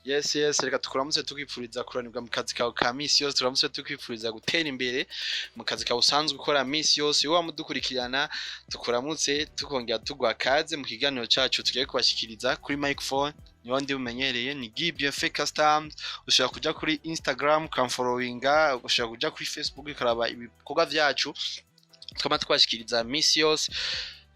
Yes, reka tukuramutse tukwifuriza kuranirwa mu kazi kawe ka misi yose, turamutse tukwifuriza gutera imbere mu kazi kawe usanzwe ukora misi yose. Wowe wamudukurikirana tukuramutse tukongera tugwa kaze mu kiganiro cacu tugiye kubashikiriza kuri microphone. Niho ndi bumenyereye ni Gibien Fake Customs. Ushobora kuja kuri Instagram ukamfollowinga, ushobora kuja kuri Facebook ukaraba ibikorwa vyacu twama twashikiriza misi yose.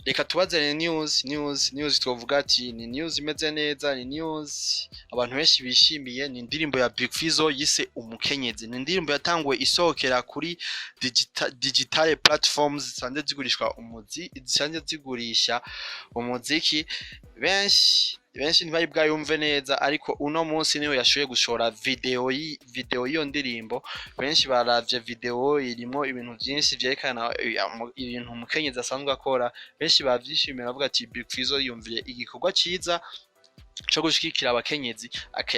Reka tubazane news twovuga ati ni news imeze neza, ni news abantu benshi bishimiye. Ni indirimbo ya Big Fizzo yise Umukenyezi. Ni indirimbo yatanguwe isohokera kuri digital platforms zisanzwe zigurisha umuziki. Benshi ntibari bwayumve neza, ariko uno munsi niho yashoboye gushora video y'iyo ndirimbo. Benshi baravye video irimo ibintu byinshi vyerekana ibintu umukenyezi asanzwe akora. Benshi bavyishimira bavuga ati Big Fizzo yumviye igikorwa ciza cyo gushikira abakenyezi,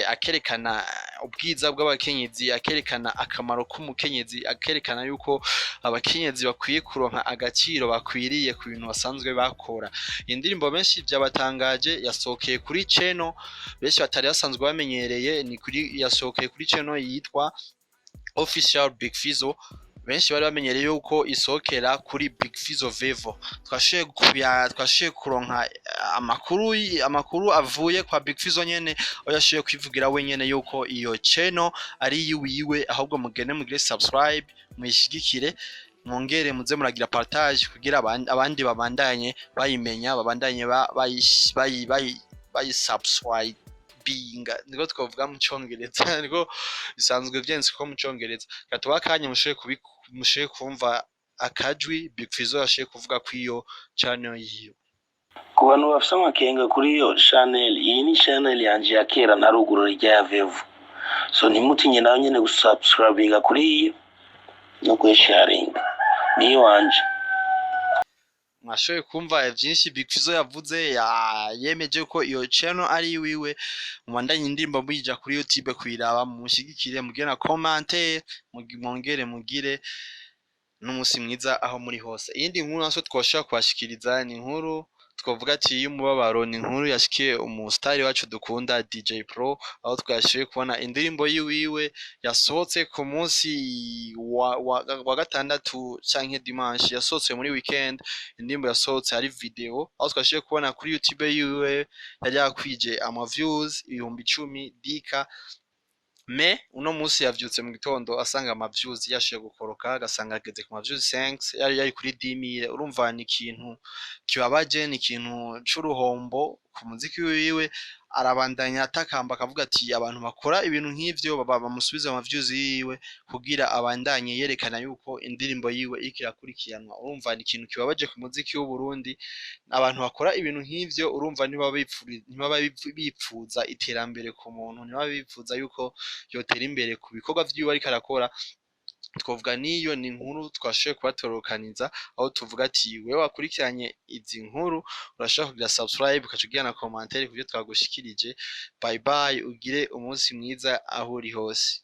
akerekana ubwiza bw'abakenyezi, akerekana akamaro k'umukenyezi, akerekana yuko abakenyezi bakwiye kuronka agaciro bakwiriye ku bintu basanzwe bakora. Indirimbo benshi byabatangaje, yasohokeye kuri channel benshi batari basanzwe bamenyereye. Yasohokeye kuri channel yitwa Official Big Fizzo. Benshi bari bamenyereye yuko isokera kuri Big Fizzo Vevo. Twashiye kuronka amakuru avuye kwa Big Fizzo nyene, aho yashiye kwivugira wenyene yuko iyo channel ari yiwe. Ahubwo mugire subscribe, muyishigikire, mwongere muze muragira partage kugira abandi babandanye bayimenya, babandanye subscribe binga. Niko twavuga mu Congereza, niko bisanzwe vyenze ko mu Congereza. Gatuba kanye mushe kumva akajwi Big Fizzo yashiye kuvuga kwiyo channel yiyo. Ku bantu bafite amakenga kuri iyo channel, iyi ni channel yanje ya kera na ruguru rya Vevo. So ntimutinye nawe nyene gusubscribinga kuri iyo no kuyisharinga. Ni wanje. Mwashoboye kumva byinshi Big Fizzo yavuze, yemeje ko iyo channel ari wiwe. Mubandanye indirimbo muyija kuri YouTube kuyiraba, mushigikire, mugire na commentaire, mwongere mugire n'umunsi mwiza aho muri hose. Iyindi nkuru naso twoshaka kubashikiriza ni inkuru twovuga ati y'umubabaro. Ni inkuru yashikiye umustar wacu dukunda DJ Pro, aho twashoboye kubona indirimbo yiwe yasohotse ku munsi wa gatandatu canke dimanche. Yasohotse muri weekend. Indirimbo yasohotse hari video, aho twashoboye kubona kuri YouTube yiwe yari yakwije ama views 10,000 dika. Uno munsi yavyutse mu gitondo asanga ama views yashiye gukoroka, agasanga ageze ku ma views 5, yari kuri 10,000. Urumva ni ikintu kibabaje, ni ikintu c'uruhombo ku muziki wiwe. Arabandanya atakamba akavuga ati abantu bakora ibintu nk'ivyo bamusubiza ama views yiwe kugira abandanye yerekana yuko indirimbo yiwe ikirakurikirana. Urumva ni ikintu kibabaje ku muziki w'u Burundi. Abantu bakora ibintu nk'ivyo, urumva niba bipfuza iterambere ku muntu, niba bipfuza yuko yotera imbere ku bikorwa vyiwe ariko arakora. Twovuga niyo ni inkuru twashoboye kubatorokaniza, aho tuvuga ati wewe wakurikiranye izi nkuru urashaka kugira subscribe, ukacugira na commentaire kuvyo twagushikirije. Bye bye, ugire umunsi mwiza aho uri hose.